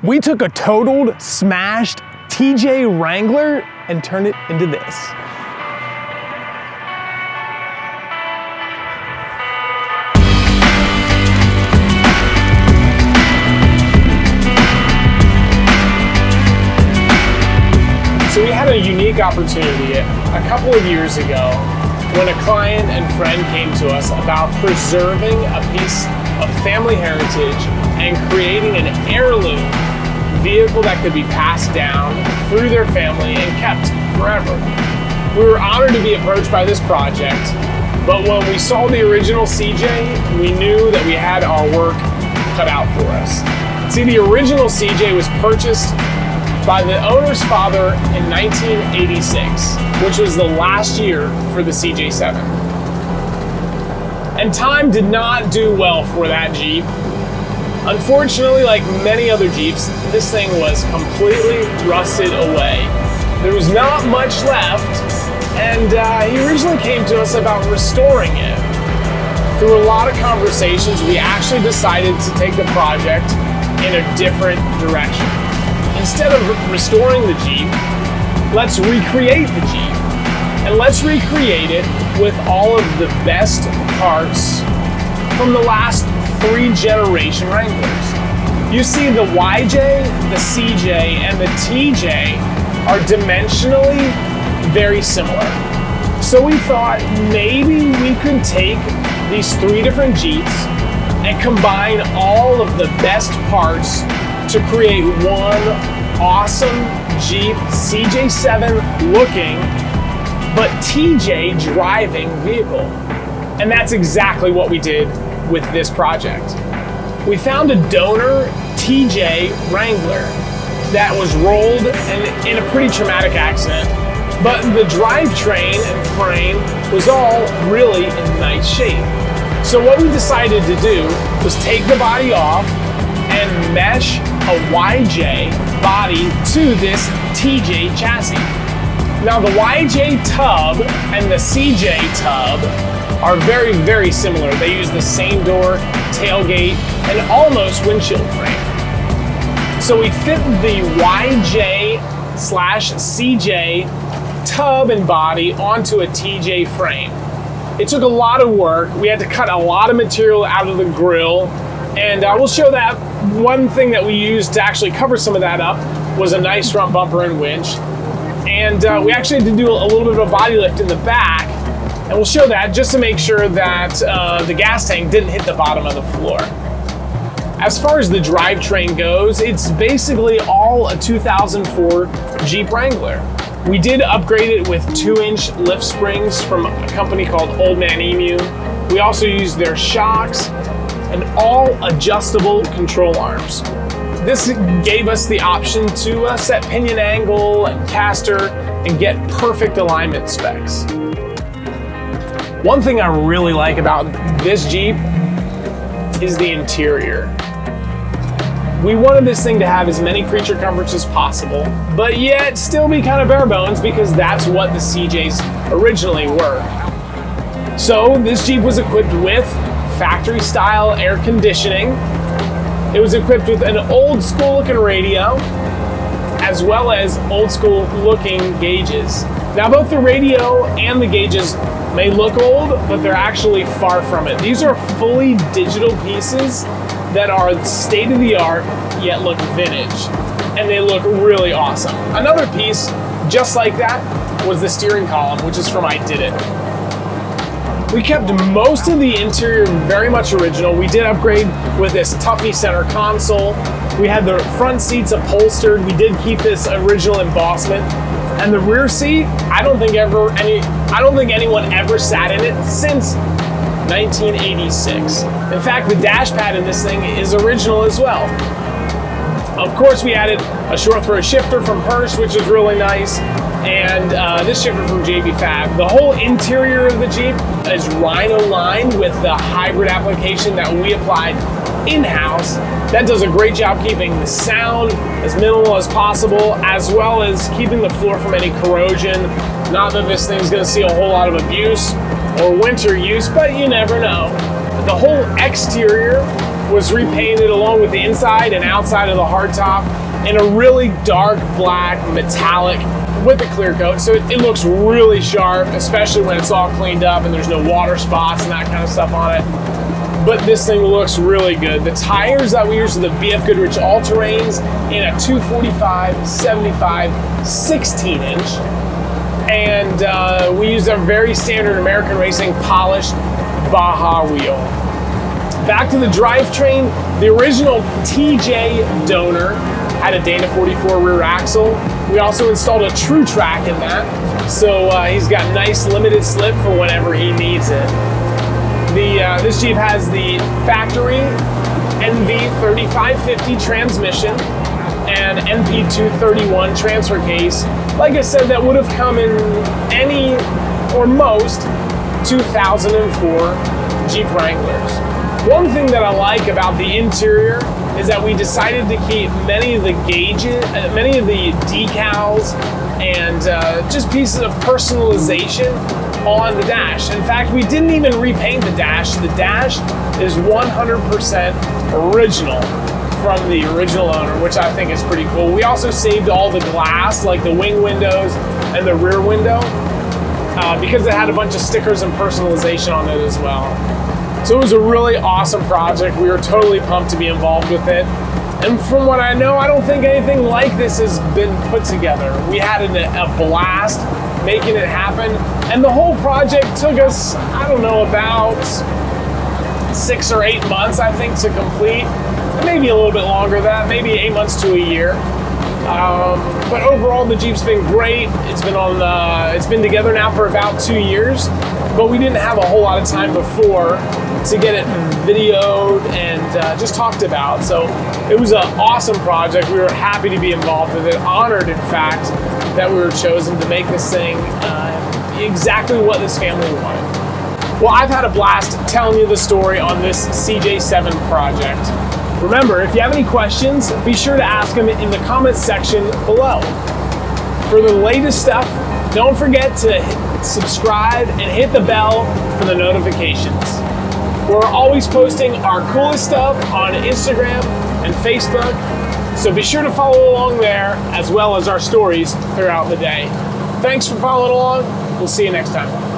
We took a totaled, smashed TJ Wrangler and turned it into this. So we had a unique opportunity a couple of years ago when a client and friend came to us about preserving a piece of family heritage and creating an heirloom vehicle that could be passed down through their family and kept forever. We were honored to be approached by this project, but when we saw the original CJ, we knew that we had our work cut out for us. See, the original CJ was purchased by the owner's father in 1986, which was the last year for the CJ-7. And time did not do well for that Jeep. Unfortunately, like many other Jeeps, this thing was completely rusted away. There was not much left, and he originally came to us about restoring it. Through a lot of conversations, we actually decided to take the project in a different direction. Instead of restoring the Jeep, let's recreate the Jeep. And let's recreate it with all of the best parts from the last 3-generation Wranglers. You see, the YJ, the CJ, and the TJ are dimensionally very similar. So we thought maybe we could take these 3 different Jeeps and combine all of the best parts to create one awesome Jeep CJ7 looking but TJ driving vehicle. And that's exactly what we did with this project. We found a donor TJ Wrangler that was rolled in a pretty traumatic accident, but the drivetrain and frame was all really in nice shape. So what we decided to do was take the body off and mesh a YJ body to this TJ chassis. Now the YJ tub and the CJ tub are very, very similar. They use the same door, tailgate, and almost windshield frame. So we fit the YJ/CJ tub and body onto a TJ frame. It took a lot of work. We had to cut a lot of material out of the grill, and we'll show that. One thing that we used to actually cover some of that up was a nice front bumper and winch. And we actually had to do a little bit of a body lift in the back, and we'll show that just to make sure that the gas tank didn't hit the bottom of the floor. As far as the drivetrain goes, it's basically all a 2004 Jeep Wrangler. We did upgrade it with 2-inch lift springs from a company called Old Man Emu. We also used their shocks and all adjustable control arms. This gave us the option to set pinion angle and caster and get perfect alignment specs. One thing I really like about this Jeep is the interior. We wanted this thing to have as many creature comforts as possible, but yet still be kind of bare bones because that's what the CJs originally were. So this Jeep was equipped with factory style air conditioning. It was equipped with an old school looking radio, as well as old school looking gauges. Now both the radio and the gauges may look old, but they're actually far from it. These are fully digital pieces that are state of the art, yet look vintage. And they look really awesome. Another piece just like that was the steering column, which is from I Did It. We kept most of the interior very much original. We did upgrade with this Tuffy center console. We had the front seats upholstered. We did keep this original embossment. And the rear seat, I don't think anyone ever sat in it since 1986. In fact, the dash pad in this thing is original as well. Of course, we added a short throw shifter from Hirsch, which is really nice, and this shifter from JB Fab. The whole interior of the Jeep is Rhino lined with the hybrid application that we applied in-house. That does a great job keeping the sound as minimal as possible, as well as keeping the floor from any corrosion. Not that this thing's gonna see a whole lot of abuse or winter use, but you never know. The whole exterior was repainted along with the inside and outside of the hardtop in a really dark black metallic with a clear coat. So it looks really sharp, especially when it's all cleaned up and there's no water spots and that kind of stuff on it. But this thing looks really good. The tires that we use are the BF Goodrich All-Terrains in a 245/75 16-inch. And we use a very standard American Racing polished Baja wheel. Back to the drivetrain, the original TJ donor had a Dana 44 rear axle. We also installed a True Track in that, so he's got nice limited slip for whenever he needs it. This Jeep has the factory NV3550 transmission and NP231 transfer case. Like I said, that would have come in any or most 2004 Jeep Wranglers. One thing that I like about the interior is that we decided to keep many of the gauges, many of the decals, and just pieces of personalization on the dash. In fact, we didn't even repaint the dash. The dash is 100% original from the original owner, which I think is pretty cool. We also saved all the glass, like the wing windows and the rear window, because it had a bunch of stickers and personalization on it as well. So it was a really awesome project. We were totally pumped to be involved with it. And from what I know, I don't think anything like this has been put together. We had a blast making it happen. And the whole project took us, I don't know, about 6 or 8 months, I think, to complete. Maybe a little bit longer than that, maybe 8 months to a year. But overall, the Jeep's been great. It's been together now for about 2 years, but we didn't have a whole lot of time before to get it videoed and just talked about. So it was an awesome project. We were happy to be involved with it, honored, in fact, that we were chosen to make this thing exactly what this family wanted. Well, I've had a blast telling you the story on this CJ7 project. Remember, if you have any questions, be sure to ask them in the comments section below. For the latest stuff, don't forget to subscribe and hit the bell for the notifications. We're always posting our coolest stuff on Instagram and Facebook, so be sure to follow along there, as well as our stories throughout the day. Thanks for following along. We'll see you next time.